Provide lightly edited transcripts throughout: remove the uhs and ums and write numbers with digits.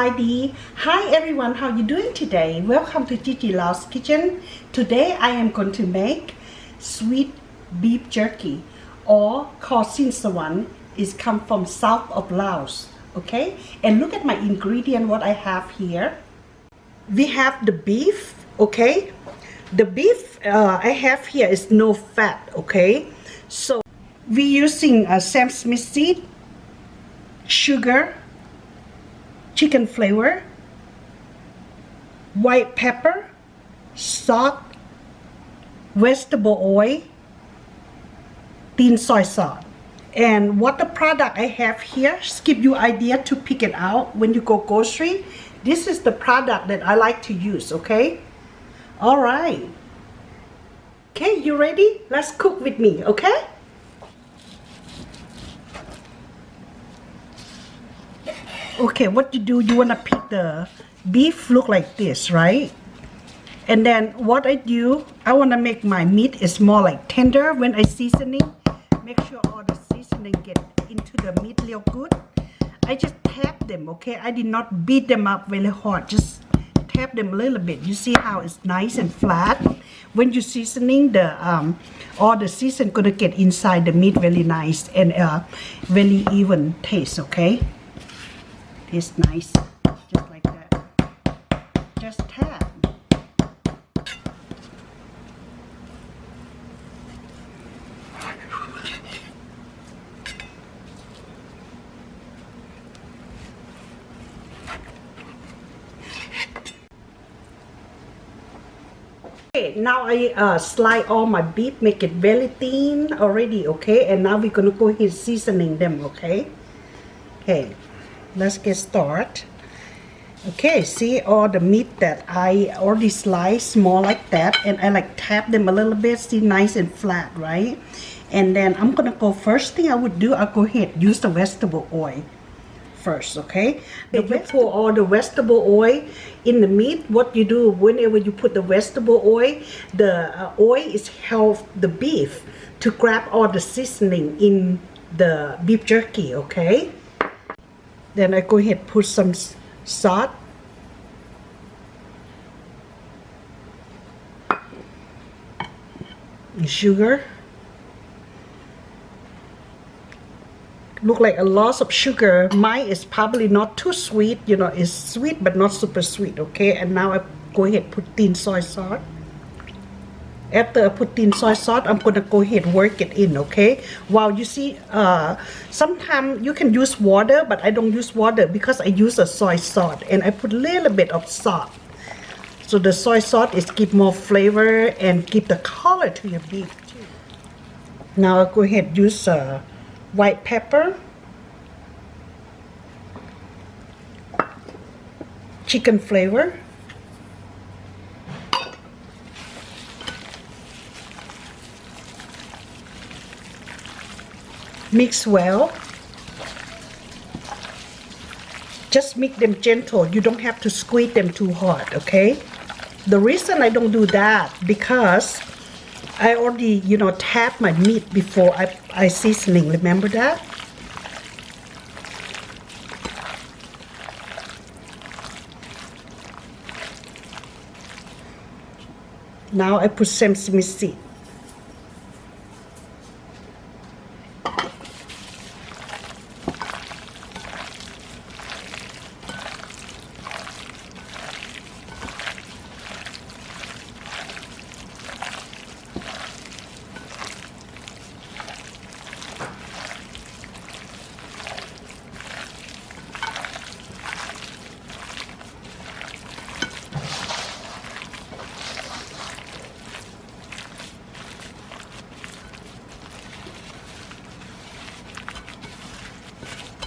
Sabadi. Hi everyone, how you doing today? Welcome to Gigi Laos Kitchen. Today I am going to make sweet beef jerky, or called Savanh. Is come from south of Laos. Okay, and look at my ingredient. What I have here. We have the beef. Okay, the beef I have here is no fat. Okay, so we using sesame seed, sugar, chicken flavor, white pepper, salt, vegetable oil, thin soy sauce. And what the product I have here, just give you idea to pick it out when you go grocery. This is the product that I like to use, okay? All right. Okay, you ready? Let's cook with me, okay? Okay, what you do, you wanna pick the beef look like this, right? And then what I do, I wanna make my meat is more like tender when I seasoning. Make sure all the seasoning get into the meat real good. I just tap them, okay? I did not beat them up very hard, just tap them a little bit. You see how it's nice and flat? When you seasoning, the all the season gonna get inside the meat very nice and very even taste, okay? It's nice, just like that. Just tap. Okay, now I slide all my beef, make it very thin already, okay? And now we're gonna go ahead seasoning them, okay? Okay, let's get started. Okay, see all the meat that I already sliced small like that, and I like tap them a little bit, see nice and flat, right? And then I'm gonna go, first thing I would do, I'll go ahead use the vegetable oil first, okay? If you pour all the vegetable oil in the meat, what you do whenever you put the vegetable oil, the oil is help the beef to grab all the seasoning in the beef jerky, okay? Then I go ahead put some salt, and sugar. Look like a lot of sugar. Mine is probably not too sweet, you know, it's sweet but not super sweet, okay? And now I go ahead put thin soy sauce. After I put thin soy sauce, I'm gonna go ahead work it in, okay? Wow, you see, sometimes you can use water, but I don't use water because I use a soy sauce and I put a little bit of salt. So the soy sauce is give more flavor and give the color to your beef too. Now I'll go ahead use white pepper, chicken flavor, mix well. Just make them gentle. You don't have to squeeze them too hard, okay? The reason I don't do that because I already, you know, tap my meat before I seasoning. Remember that? Now I put sesame seed.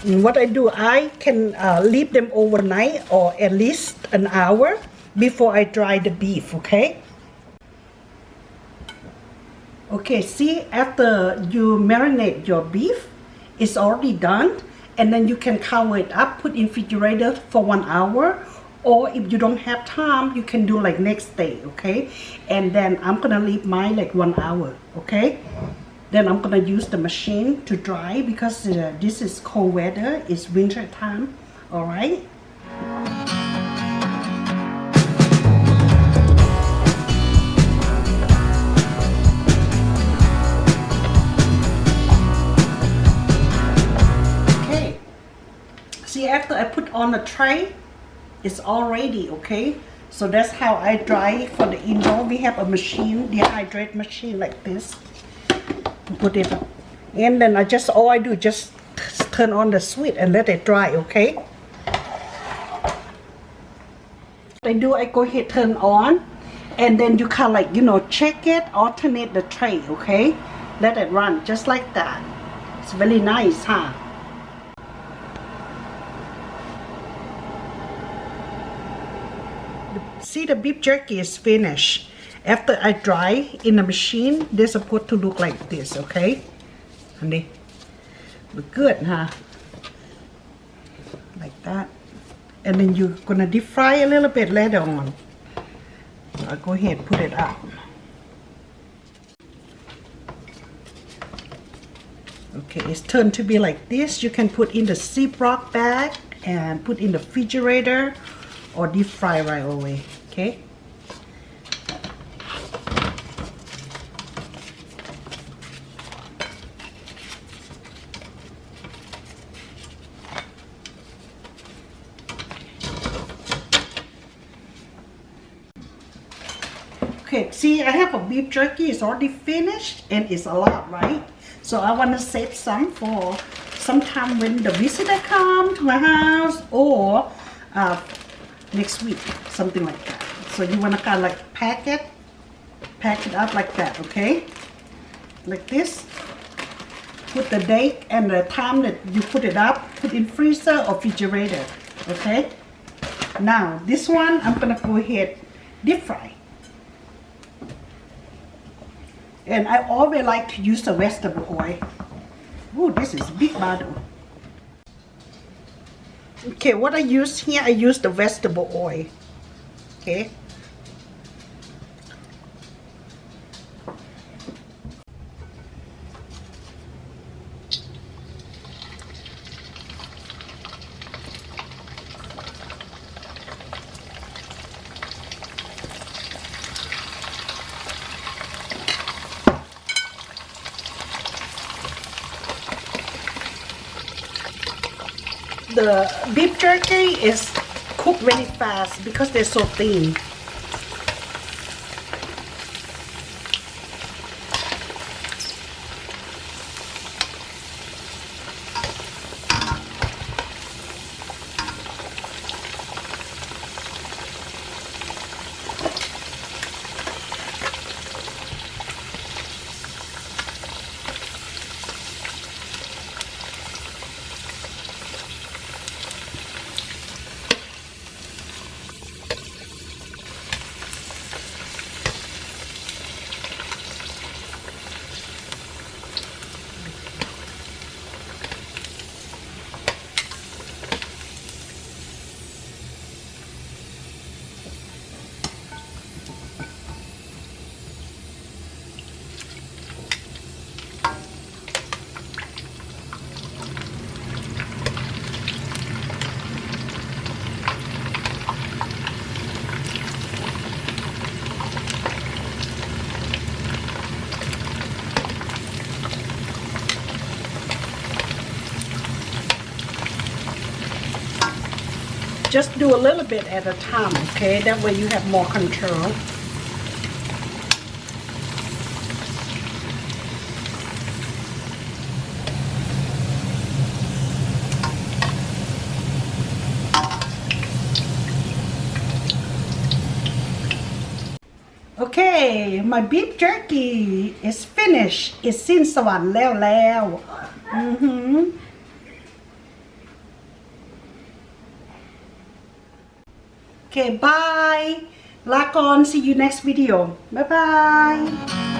And what I do, I can leave them overnight or at least an hour before I dry the beef, okay? Okay, see, after you marinate your beef, it's already done. And then you can cover it up, put in refrigerator for 1 hour. Or if you don't have time, you can do like next day, okay? And then I'm gonna leave mine like 1 hour, okay? Then I'm gonna use the machine to dry because this is cold weather, it's winter time, all right? after I put on the tray, it's all ready, okay? So that's how I dry it for the indoor. We have a machine, dehydrate machine like this. Put it up. And then all I do just turn on the switch and let it dry, okay? I go ahead turn on, and then you kind of like, check it, alternate the tray, okay? Let it run just like that. It's very nice, huh? See, the beef jerky is finished. After I dry in the machine, they're supposed to look like this, okay? Honey, look good, huh? Like that. And then you're gonna deep fry a little bit later on. I'll go ahead and put it up. Okay, it's turned to be like this. You can put in the Ziploc bag and put in the refrigerator or deep fry right away. Okay. Okay, see, I have a beef jerky. It's already finished and it's a lot, right? So I want to save some for sometime when the visitor come to my house or next week, something like that. So you want to kind of like pack it up like that, okay? Like this. Put the date and the time that you put it up, put in freezer or refrigerator, okay? Now, this one, I'm going to go ahead deep fry. And I always like to use the vegetable oil. Ooh, this is big bottle. Okay, what I use here, I use the vegetable oil. Okay. The beef jerky is cooked very fast because they're so thin. Just do a little bit at a time, okay? That way you have more control. Okay, my beef jerky is finished. It's สิ้นสวรรค์แล้ว Okay, bye. ลาก่อน see you next video. Bye bye.